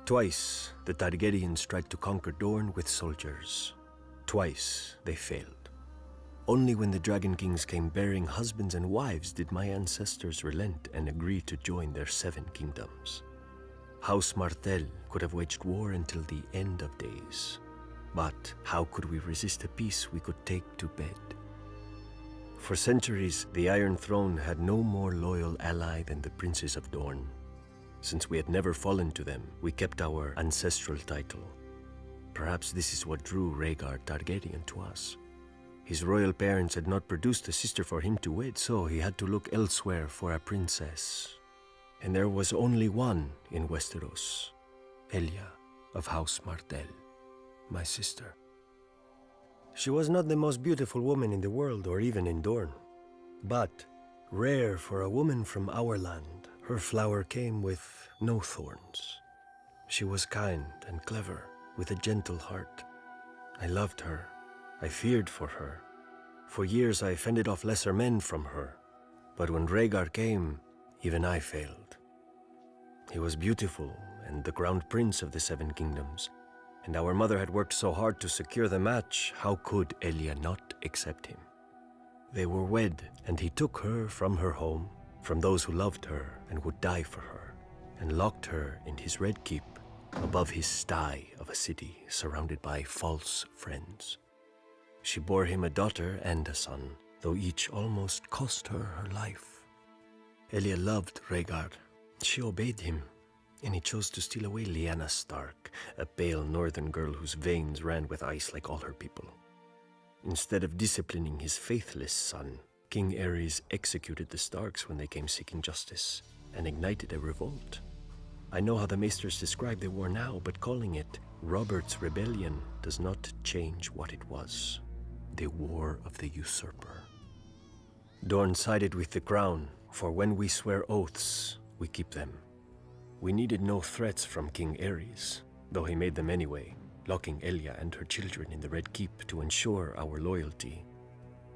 Twice, the Targaryens tried to conquer Dorne with soldiers. Twice, they failed. Only when the Dragon Kings came bearing husbands and wives did my ancestors relent and agree to join their 7 kingdoms. House Martell could have waged war until the end of days. But how could we resist a peace we could take to bed? For centuries, the Iron Throne had no more loyal ally than the princes of Dorne. Since we had never fallen to them, we kept our ancestral title. Perhaps this is what drew Rhaegar Targaryen to us. His royal parents had not produced a sister for him to wed, so he had to look elsewhere for a princess. And there was only one in Westeros, Elia of House Martell, my sister. She was not the most beautiful woman in the world or even in Dorne, but rare for a woman from our land, her flower came with no thorns. She was kind and clever, with a gentle heart. I loved her. I feared for her. For years I fended off lesser men from her. But when Rhaegar came, even I failed. He was beautiful and the crowned prince of the 7 kingdoms, and our mother had worked so hard to secure the match, how could Elia not accept him? They were wed, and he took her from her home, from those who loved her and would die for her, and locked her in his red keep above his sty of a city surrounded by false friends. She bore him a daughter and a son, though each almost cost her her life. Elia loved Rhaegar. She obeyed him, and he chose to steal away Lyanna Stark, a pale northern girl whose veins ran with ice like all her people. Instead of disciplining his faithless son, King Aerys executed the Starks when they came seeking justice, and ignited a revolt. I know how the Maesters describe the war now, but calling it Robert's Rebellion does not change what it was. The War of the Usurper. Dorne sided with the crown, for when we swear oaths, we keep them. We needed no threats from King Aerys, though he made them anyway, locking Elia and her children in the Red Keep to ensure our loyalty.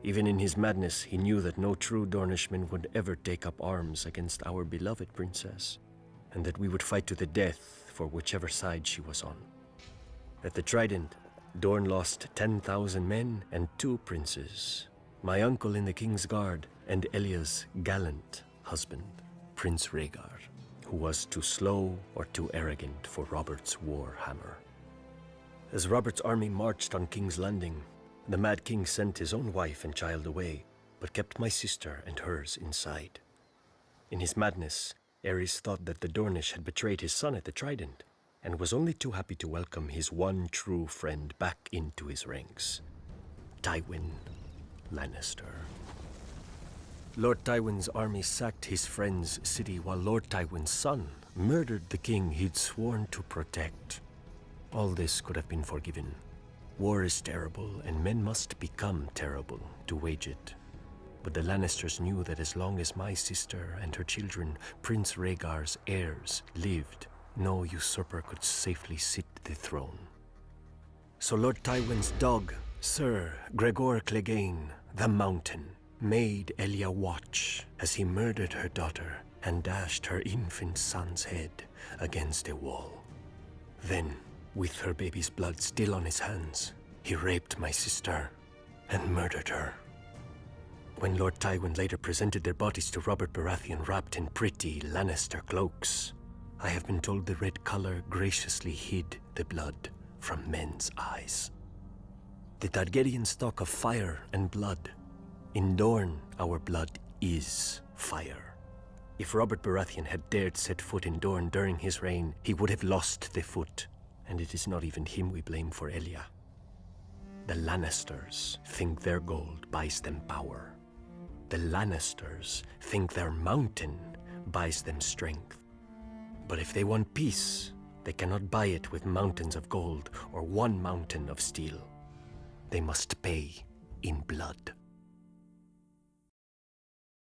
Even in his madness, he knew that no true Dornishman would ever take up arms against our beloved princess, and that we would fight to the death for whichever side she was on. At the Trident, Dorne lost 10,000 men and 2 princes, my uncle in the King's Guard and Elia's gallant husband, Prince Rhaegar, who was too slow or too arrogant for Robert's war hammer. As Robert's army marched on King's Landing, the Mad King sent his own wife and child away, but kept my sister and hers inside. In his madness, Aerys thought that the Dornish had betrayed his son at the Trident, and was only too happy to welcome his one true friend back into his ranks, Tywin Lannister. Lord Tywin's army sacked his friend's city while Lord Tywin's son murdered the king he'd sworn to protect. All this could have been forgiven. War is terrible, and men must become terrible to wage it. But the Lannisters knew that as long as my sister and her children, Prince Rhaegar's heirs, lived, no usurper could safely sit the throne. So Lord Tywin's dog, Sir Gregor Clegane, the Mountain, made Elia watch as he murdered her daughter and dashed her infant son's head against a wall. Then, with her baby's blood still on his hands, he raped my sister and murdered her. When Lord Tywin later presented their bodies to Robert Baratheon wrapped in pretty Lannister cloaks, I have been told the red color graciously hid the blood from men's eyes. The Targaryens talk of fire and blood. In Dorne, our blood is fire. If Robert Baratheon had dared set foot in Dorne during his reign, he would have lost the foot, and it is not even him we blame for Elia. The Lannisters think their gold buys them power. The Lannisters think their mountain buys them strength. But if they want peace, they cannot buy it with mountains of gold or one mountain of steel. They must pay in blood.